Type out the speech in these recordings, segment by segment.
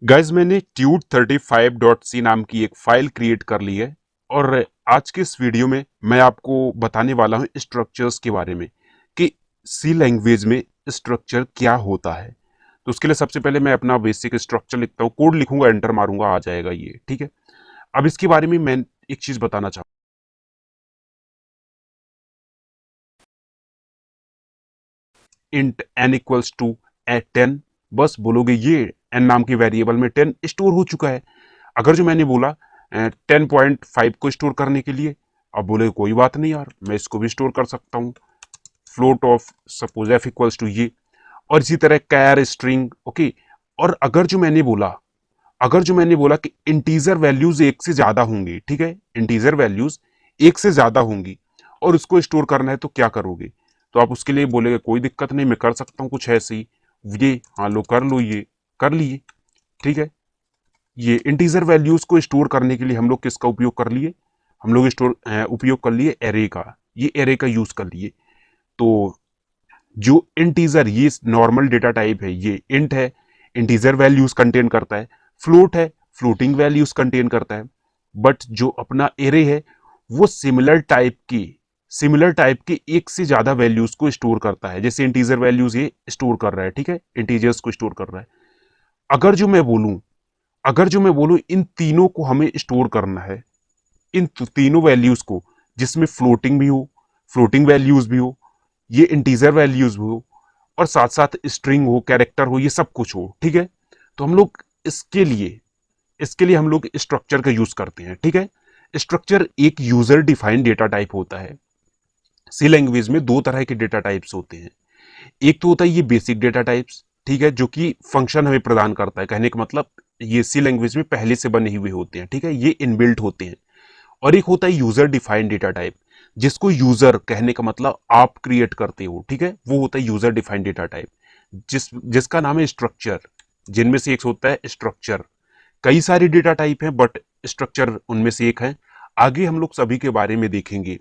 Guys मैंने tut35.c नाम की एक फाइल क्रिएट कर ली है और आज के इस वीडियो में मैं आपको बताने वाला हूँ स्ट्रक्चर्स के बारे में कि सी लैंग्वेज में स्ट्रक्चर क्या होता है। तो उसके लिए सबसे पहले मैं अपना बेसिक स्ट्रक्चर लिखता हूँ, कोड लिखूंगा, एंटर मारूंगा, आ जाएगा ये। ठीक है, अब इसके बारे में मैं एक चीज बताना चाहूँ। इंट n इक्वल्स टू 10, बस बोलोगे ये n नाम की वेरिएबल में 10 स्टोर हो चुका है। अगर जो मैंने बोला 10.5 को स्टोर करने के लिए, अब बोले कोई बात नहीं यार, मैं इसको भी स्टोर कर सकता हूँ, float of suppose f equals to ये, और इसी तरह कैर स्ट्रिंग। ओके, और अगर जो मैंने बोला कि इंटीजर वैल्यूज एक से ज्यादा होंगी, ठीक है, इंटीजर वैल्यूज एक से ज्यादा होंगी और उसको स्टोर करना है तो क्या करोगे, तो आप उसके लिए बोलेगे कोई दिक्कत नहीं, मैं कर सकता हूँ कुछ ऐसे ही, ये हाँ लो कर लो, ये कर लिए। ठीक है, ये इंटीजर वैल्यूज को स्टोर करने के लिए हम लोग किसका उपयोग कर लिए, हम लोग उपयोग कर लिए एरे का, ये एरे का यूज कर लिए। तो जो इंटीजर, ये नॉर्मल डेटा टाइप है, ये इंट है, इंटीजर वैल्यूज कंटेन करता है, फ्लोट है, फ्लोटिंग वैल्यूज कंटेन करता है, बट जो अपना एरे है वो सिमिलर टाइप के एक से ज्यादा वैल्यूज को स्टोर करता है। जैसे इंटीजर वैल्यूज ये स्टोर कर रहा है, ठीक है, इंटीजर्स को स्टोर कर रहा है। अगर जो मैं बोलूं अगर जो मैं बोलूं इन तीनों को हमें स्टोर करना है, इन तीनों वैल्यूज को, जिसमें फ्लोटिंग भी हो, फ्लोटिंग वैल्यूज भी हो, ये इंटीजर वैल्यूज भी हो, और साथ साथ स्ट्रिंग हो, कैरेक्टर हो, ये सब कुछ हो, ठीक है, तो हम लोग इसके लिए हम लोग स्ट्रक्चर का यूज करते हैं। ठीक है, स्ट्रक्चर एक यूजर डिफाइंड डेटा टाइप होता है। सी लैंग्वेज में दो तरह के डेटा टाइप्स होते हैं। एक तो होता है ये बेसिक डेटा टाइप्स, ठीक है, जो कि फंक्शन हमें प्रदान करता है, कहने का मतलब ये सी लैंग्वेज में पहले से बने हुए होते हैं, ठीक है, ये इनबिल्ट होते हैं। और एक होता है यूजर डिफाइंड डेटा टाइप, जिसको यूजर, कहने का मतलब आप क्रिएट करते हो, ठीक है, वो होता है यूजर डिफाइंड डेटा टाइप, जिसका नाम है स्ट्रक्चर। जिनमें से एक होता है स्ट्रक्चर, कई सारे डेटा टाइप हैं बट स्ट्रक्चर उनमें से एक है। आगे हम लोग सभी के बारे में देखेंगे।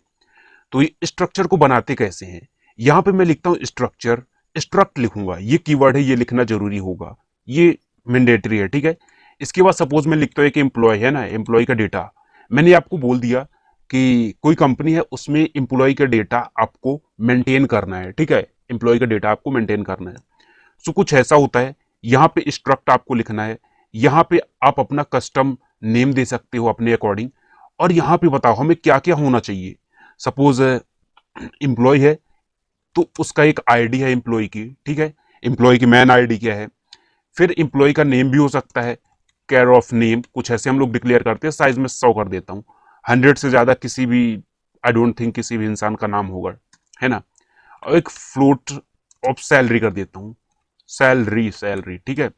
तो ये स्ट्रक्चर को बनाते कैसे हैं, यहां पे मैं लिखता हूं स्ट्रक्चर, स्ट्रक्ट लिखूंगा, ये कीवर्ड है, ये लिखना जरूरी होगा, ये मैंडेटरी है। ठीक है, इसके बाद सपोज मैं लिखता हूं एक एम्प्लॉय है ना, एम्प्लॉय का डेटा, मैंने आपको बोल दिया कि कोई कंपनी है, उसमें एम्प्लॉय का डेटा आपको मेंटेन करना है। ठीक है, एम्प्लॉय का डेटा आपको मेंटेन करना है। सो कुछ ऐसा होता है, यहाँ पे स्ट्रक्ट आपको लिखना है, यहाँ पे आप अपना कस्टम नेम दे सकते हो अपने अकॉर्डिंग, और यहाँ पे बताओ हमें क्या क्या होना चाहिए। सपोज एम्प्लॉय है तो उसका एक आईडी है एम्प्लॉय की, ठीक है, एम्प्लॉय की मैन आईडी क्या है, फिर एम्प्लॉय का नेम भी हो सकता है, केयर ऑफ नेम, कुछ ऐसे हम लोग डिक्लेयर करते हैं। साइज में 100 कर देता हूँ, 100 से ज्यादा किसी भी, आई डोंट थिंक किसी भी इंसान का नाम होगा, है ना। और एक फ्लोट ऑफ सैलरी कर देता हूँ, सैलरी सैलरी, ठीक है।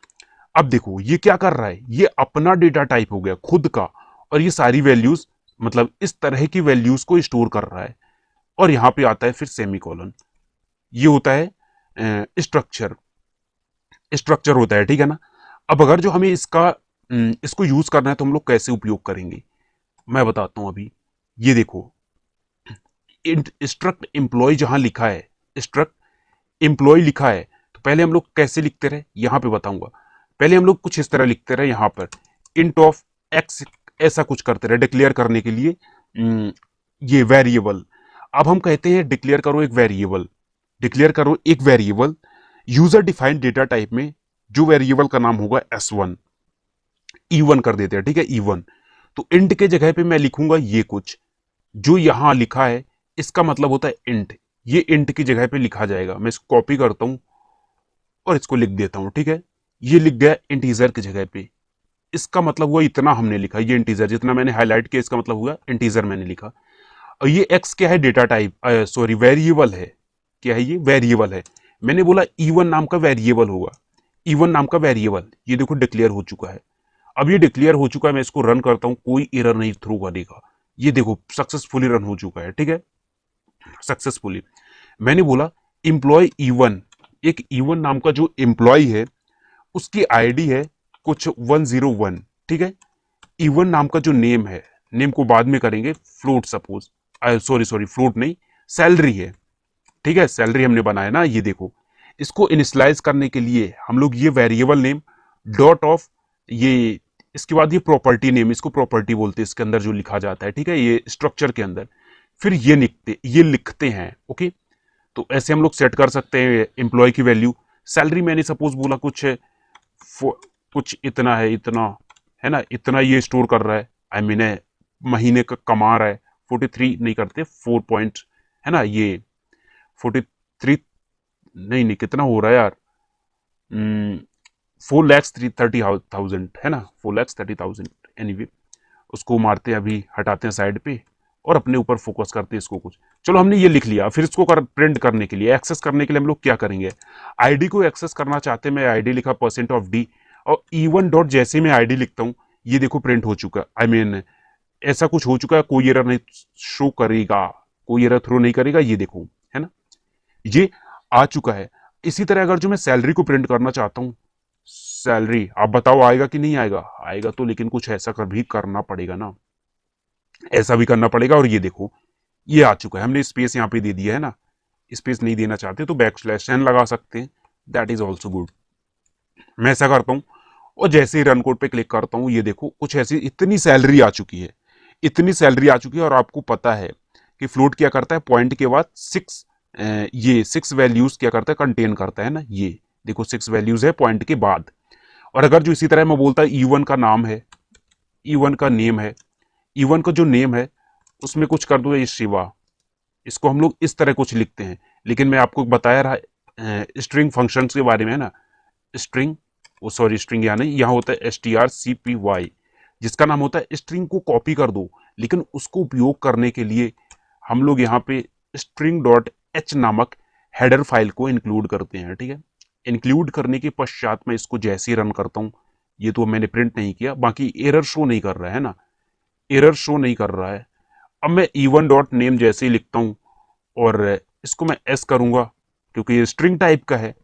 अब देखो ये क्या कर रहा है, ये अपना डेटा टाइप हो गया खुद का, और ये सारी वैल्यूज, मतलब इस तरह की वैल्यूज को स्टोर कर रहा है। और यहां पे आता है फिर सेमीकोलन, ये होता है स्ट्रक्चर, स्ट्रक्चर होता है, ठीक है ना। अब अगर जो हमें इसको यूज करना है तो हम लोग कैसे उपयोग करेंगे, मैं बताता हूं अभी। ये देखो, स्ट्रक्ट एम्प्लॉय जहां लिखा है, स्ट्रक्ट एम्प्लॉय लिखा है, तो पहले हम लोग कैसे लिखते रहे यहां पे बताऊंगा। पहले हम लोग कुछ इस तरह लिखते रहे, यहां पर इंट ऑफ एक्स, ऐसा कुछ करते रहे डिक्लेयर करने के लिए ये वेरिएबल। अब हम कहते हैं डिक्लेयर करो एक वेरिएबल, डिक्लेयर करो एक variable user defined data type में, जो वेरिएबल का नाम होगा s1, e1 कर देते हैं, ठीक है, e1। तो इंट के जगह पे मैं लिखूंगा ये कुछ, जो यहां लिखा है इसका मतलब होता है इंट, ये इंट की जगह पे लिखा जाएगा। मैं इसको कॉपी करता हूं और इसको लिख देता हूं, ठीक है, ये लिख गया इंटीजर की जगह पे। इसका मतलब हुआ इतना हमने लिखा, ये इंटीजर जितना मैंने हाईलाइट किया इसका मतलब हुआ इंटीजर मैंने लिखा। और ये एक्स क्या है, डेटा टाइप, सॉरी वेरिएबल है, क्या है, ये वेरिएबल है। मैंने बोला E1 नाम का वेरिएबल होगा, E1 नाम का वेरिएबल, ये देखो डिक्लेयर हो चुका है। अब ये डिक्लेयर हो चुका है, मैं इसको रन करता हूं, कोई एरर नहीं थ्रू करेगा, ये देखो सक्सेसफुली रन हो चुका है, ठीक है, सक्सेसफुली। मैंने बोला इंप्लॉय E1, एक E1 नाम का जो एम्प्लॉय है उसकी आईडी है कुछ 101, ठीक है। E1 नाम का जो नेम है, नेम को बाद में करेंगे, फ्लोट सपोज, सॉरी फ्लोट नहीं, सैलरी है, ठीक है, सैलरी हमने बनाया ना, ये देखो। इसको इनिशियलाइज करने के लिए हम लोग ये वेरिएबल नेम डॉट ऑफ ये इसके बाद ये प्रॉपर्टी नेम, इसको प्रॉपर्टी बोलते हैं, इसके अंदर जो लिखा जाता है, ठीक है, ये स्ट्रक्चर के अंदर। फिर ये लिखते हैं। ओके, तो ऐसे हम लोग सेट कर सकते हैं एम्प्लॉय की वैल्यू। सैलरी मैंने सपोज बोला कुछ कुछ इतना है, इतना है ना, इतना ये स्टोर कर रहा है, आई मीन महीने का कमा रहा है। 43 नहीं करते, 4 पॉइंट है ना, ये 43 नहीं नहीं, कितना हो रहा है यार, 4,30,000 है ना, 4,30,000। एनीवे उसको मारते हैं, अभी हटाते हैं साइड पे और अपने ऊपर फोकस करते हैं इसको कुछ। चलो हमने ये लिख लिया। फिर इसको प्रिंट करने के लिए, एक्सेस करने के लिए हम लोग क्या करेंगे, आईडी को एक्सेस करना चाहते हैं। मैं आईडी लिखा %d और E1 डॉट, जैसे मैं आईडी लिखता हूं ये देखो प्रिंट हो चुका, आई मीन ऐसा कुछ हो चुका है, कोई एरर नहीं शो करेगा, कोई एरर थ्रो नहीं करेगा, ये देखो है ना, ये आ चुका है। इसी तरह अगर जो मैं सैलरी को प्रिंट करना चाहता हूं, सैलरी आप बताओ आएगा कि नहीं आएगा, आएगा तो, लेकिन कुछ ऐसा भी करना पड़ेगा ना, ऐसा भी करना पड़ेगा। और ये देखो ये आ चुका है, हमने स्पेस यहाँ पे दे दिया है ना, स्पेस नहीं देना चाहते तो \n लगा सकते हैं, दैट इज ऑल्सो गुड। मैं ऐसा करता हूँ और जैसे ही रन कोड पे क्लिक करता हूँ, ये देखो कुछ ऐसी इतनी सैलरी आ चुकी है, इतनी सैलरी आ चुकी है। और आपको पता है कि फ्लोट क्या करता है, पॉइंट के बाद 6, ये 6 वैल्यूज क्या करता है, कंटेन करता है ना, ये देखो 6 वैल्यूज है पॉइंट के बाद। और अगर जो इसी तरह मैं बोलता है E1 का नाम है, E1 का नेम है, E1 का जो नेम है उसमें कुछ कर दो ये शिवा, इसको हम लोग इस तरह कुछ लिखते हैं। लेकिन मैं आपको बताया रहा स्ट्रिंग फंक्शंस के बारे में, है ना, स्ट्रिंग, वो सॉरी स्ट्रिंग यहाँ नहीं, यहाँ होता है strcpy, जिसका नाम होता है स्ट्रिंग को कॉपी कर दो। लेकिन उसको उपयोग करने के लिए हम लोग यहाँ पे string.h नामक हेडर फाइल को इंक्लूड करते हैं, ठीक है। इंक्लूड करने के पश्चात मैं इसको जैसे ही रन करता हूँ, ये तो मैंने प्रिंट नहीं किया, बाकी एरर शो नहीं कर रहा है ना, एरर शो नहीं कर रहा है। अब मैं E1 डॉट नेम जैसे ही लिखता हूँ और इसको मैं एस करूंगा, क्योंकि ये स्ट्रिंग टाइप का है,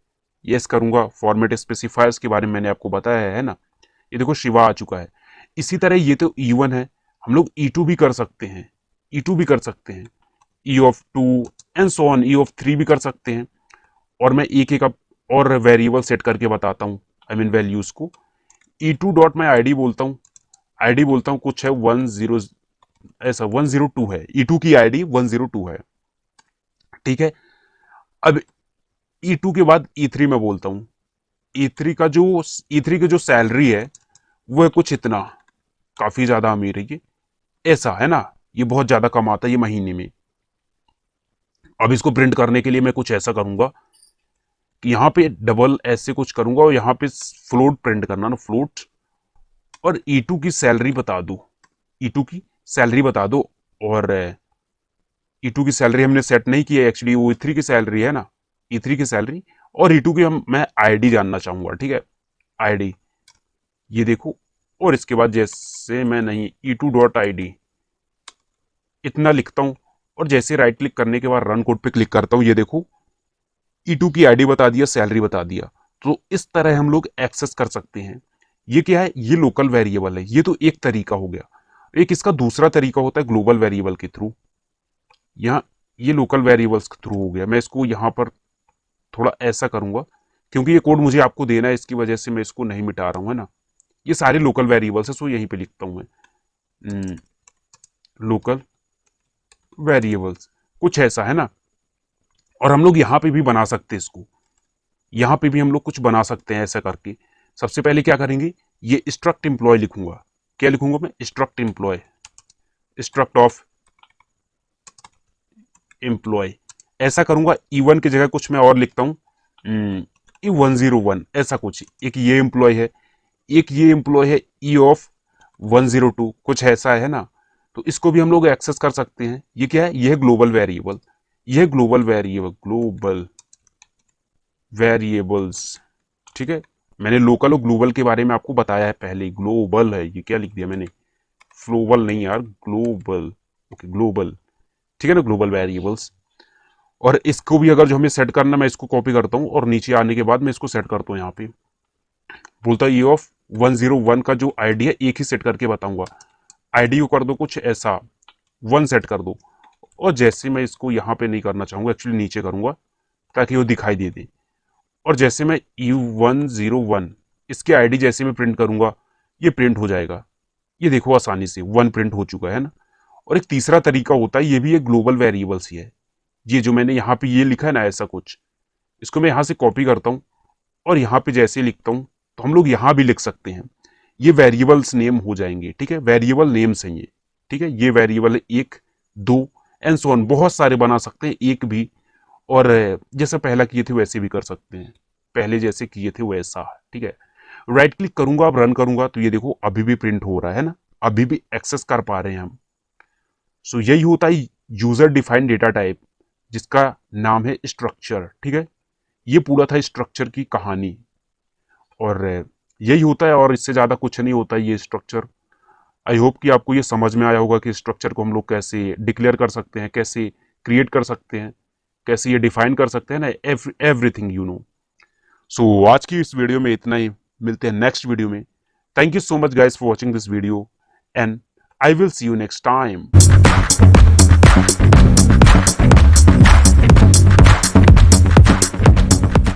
ये एस करूंगा। फॉर्मेट स्पेसिफायर्स के बारे में मैंने आपको बताया है ना, ये देखो शिवा आ चुका है। इसी तरह ये तो E1 है, हम लोग E2 भी कर सकते हैं, E2 भी कर सकते हैं, E(2) and so on, E(3) भी कर सकते हैं। और मैं एक एक और वेरिएबल सेट करके बताता हूँ, आई मीन वैल्यूज को। E2 डॉट मैं आईडी बोलता हूँ, आईडी बोलता हूँ कुछ है 10, ऐसा 102 है, E2 की आईडी 102 है, ठीक है। अब E2 के बाद E3 में बोलता हूँ, E3 की जो सैलरी है वो है कुछ इतना, काफी ज्यादा अमीर है ये, ऐसा है ना, ये बहुत ज्यादा कमाता है ये महीने में। अब इसको प्रिंट करने के लिए मैं कुछ ऐसा करूंगा कि यहाँ पे डबल ऐसे कुछ करूंगा और यहाँ पे फ्लोट प्रिंट करना ना, फ्लोट, और E2 की सैलरी बता दो, E2 की सैलरी बता दो। और E2 की सैलरी हमने सेट नहीं की है एक्चुअली, वो E3 की सैलरी है ना, E3 की सैलरी। और E2 की मैं आईडी जानना चाहूंगा, ठीक है, आईडी ये देखो। और इसके बाद जैसे मैं नहीं, E2 डॉट आईडी इतना लिखता हूं और जैसे राइट क्लिक करने के बाद रन कोड पे क्लिक करता हूं, ये देखो E2 की आईडी बता दिया, सैलरी बता दिया। तो इस तरह हम लोग एक्सेस कर सकते हैं। ये क्या है, ये लोकल वेरिएबल है, ये तो एक तरीका हो गया। एक इसका दूसरा तरीका होता है ग्लोबल वेरिएबल के थ्रू। यहाँ ये लोकल वेरिएबल्स के थ्रू हो गया। मैं इसको यहाँ पर थोड़ा ऐसा करूंगा, क्योंकि ये कोड मुझे आपको देना है, इसकी वजह से मैं इसको नहीं मिटा रहा हूँ, है ना। ये सारे लोकल वेरिएबल्स है, सो यहीं पे लिखता हूँ मैं लोकल वेरिएबल्स, कुछ ऐसा है ना। और हम लोग यहाँ पे भी बना सकते हैं इसको, यहाँ पे भी हम लोग कुछ बना सकते हैं ऐसा करके। सबसे पहले क्या करेंगे, ये स्ट्रक्ट एम्प्लॉय लिखूंगा। क्या लिखूंगा मैं, struct employ, struct of employ, ऐसा करूंगा। E1 की जगह कुछ मैं और लिखता हूँ, E101, ऐसा कुछ। एक ये एम्प्लॉय है, एक ये एम्प्लॉय है E(102), कुछ ऐसा है ना। तो इसको भी हम लोग एक्सेस कर सकते हैं। ये क्या है, ये है ग्लोबल वेरिएबल, ये है ग्लोबल वेरिएबल, ग्लोबल वेरिएबल्स, ठीक है। मैंने लोकल और ग्लोबल के बारे में आपको बताया है पहले, ग्लोबल है, ये क्या लिख दिया मैंने, फ्लोबल नहीं यार, ग्लोबल, ओके ग्लोबल, ठीक है ना, ग्लोबल वेरिएबल्स। और इसको भी अगर जो हमें सेट करना, मैं इसको कॉपी करता हूँ और नीचे आने के बाद मैं इसको सेट करता हूँ। यहाँ पे बोलता है E(101) का जो आईडी है एक ही सेट करके बताऊंगा। आईडी को कर दो कुछ ऐसा 1 सेट कर दो। और जैसे मैं इसको यहाँ पे नहीं करना चाहूंगा, एक्चुअली नीचे करूंगा ताकि वो दिखाई दे दे। और जैसे मैं E101 इसकी आईडी जैसे मैं प्रिंट करूंगा, ये प्रिंट हो जाएगा। ये देखो आसानी से 1 प्रिंट हो चुका है ना। और एक तीसरा तरीका होता है, ये भी एक ग्लोबल वेरिएबल्स ही है। ये जो मैंने यहाँ पे ये लिखा है ना ऐसा कुछ, इसको मैं यहाँ से कॉपी करता हूँ और यहाँ पे जैसे लिखता हूँ तो हम लोग यहाँ भी लिख सकते हैं। ये वेरिएबल्स नेम हो जाएंगे, ठीक है, वेरिएबल नेम्स हैं ये, ठीक है। ये वेरिएबल 1, 2 एंड सो ऑन, बहुत सारे बना सकते हैं, एक भी। और जैसे पहला किए थे वैसे भी कर सकते हैं, पहले जैसे किए थे वैसा, ठीक है। राइट क्लिक करूंगा, अब रन करूंगा तो ये देखो अभी भी प्रिंट हो रहा है ना, अभी भी एक्सेस कर पा रहे हैं हम। सो यही होता है यूजर डिफाइंड डेटा टाइप, जिसका नाम है स्ट्रक्चर, ठीक है। ये पूरा था स्ट्रक्चर की कहानी, और यही होता है, और इससे ज्यादा कुछ नहीं होता ये स्ट्रक्चर। आई होप कि आपको ये समझ में आया होगा कि स्ट्रक्चर को हम लोग कैसे डिक्लेयर कर सकते हैं, कैसे क्रिएट कर सकते हैं, कैसे ये डिफाइन कर सकते हैं ना, एवरीथिंग यू नो। सो आज की इस वीडियो में इतना ही, मिलते हैं नेक्स्ट वीडियो में। Thank you so much guys for watching this video and I will see you next time.